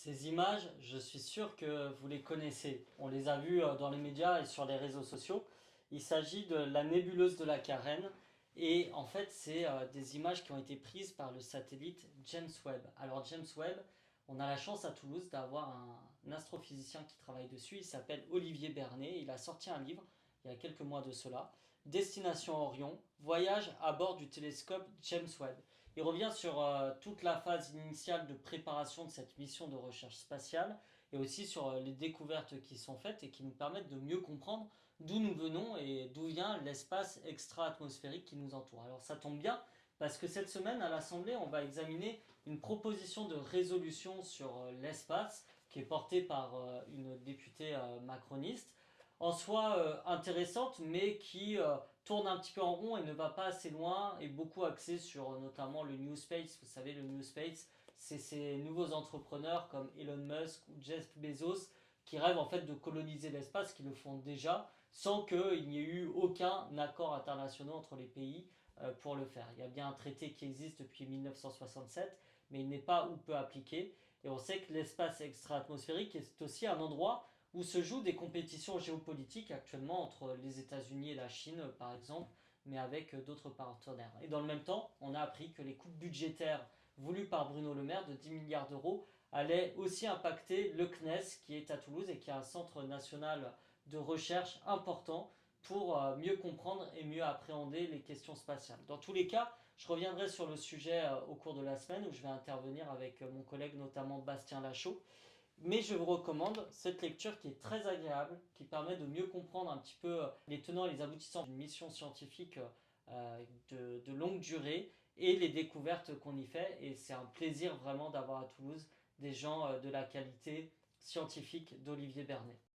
Ces images, je suis sûr que vous les connaissez. On les a vues dans les médias et sur les réseaux sociaux. Il s'agit de la nébuleuse de la Carène. Et en fait, c'est des images qui ont été prises par le satellite James Webb. Alors James Webb, on a la chance à Toulouse d'avoir un astrophysicien qui travaille dessus. Il s'appelle Olivier Bernet. Il a sorti un livre il y a quelques mois de cela. Destination Orion, voyage à bord du télescope James Webb. Il revient sur toute la phase initiale de préparation de cette mission de recherche spatiale et aussi sur les découvertes qui sont faites et qui nous permettent de mieux comprendre d'où nous venons et d'où vient l'espace extra-atmosphérique qui nous entoure. Alors ça tombe bien parce que cette semaine à l'Assemblée, on va examiner une proposition de résolution sur l'espace qui est portée par une députée macroniste, en soi intéressante, mais qui tourne un petit peu en rond et ne va pas assez loin, et beaucoup axé sur notamment le New Space. Vous savez, le New Space, c'est ces nouveaux entrepreneurs comme Elon Musk ou Jeff Bezos qui rêvent en fait de coloniser l'espace, qui le font déjà, sans qu'il n'y ait eu aucun accord international entre les pays pour le faire. Il y a bien un traité qui existe depuis 1967, mais il n'est pas ou peu appliqué. Et on sait que l'espace extra-atmosphérique est aussi un endroit où se jouent des compétitions géopolitiques actuellement entre les États-Unis et la Chine, par exemple, mais avec d'autres partenaires. Et dans le même temps, on a appris que les coupes budgétaires voulues par Bruno Le Maire de 10 milliards d'euros allaient aussi impacter le CNES, qui est à Toulouse et qui est un centre national de recherche important pour mieux comprendre et mieux appréhender les questions spatiales. Dans tous les cas, je reviendrai sur le sujet au cours de la semaine où je vais intervenir avec mon collègue, notamment Bastien Lachaud. Mais je vous recommande cette lecture qui est très agréable, qui permet de mieux comprendre un petit peu les tenants et les aboutissants d'une mission scientifique de longue durée et les découvertes qu'on y fait. Et c'est un plaisir vraiment d'avoir à Toulouse des gens de la qualité scientifique d'Olivier Bernet.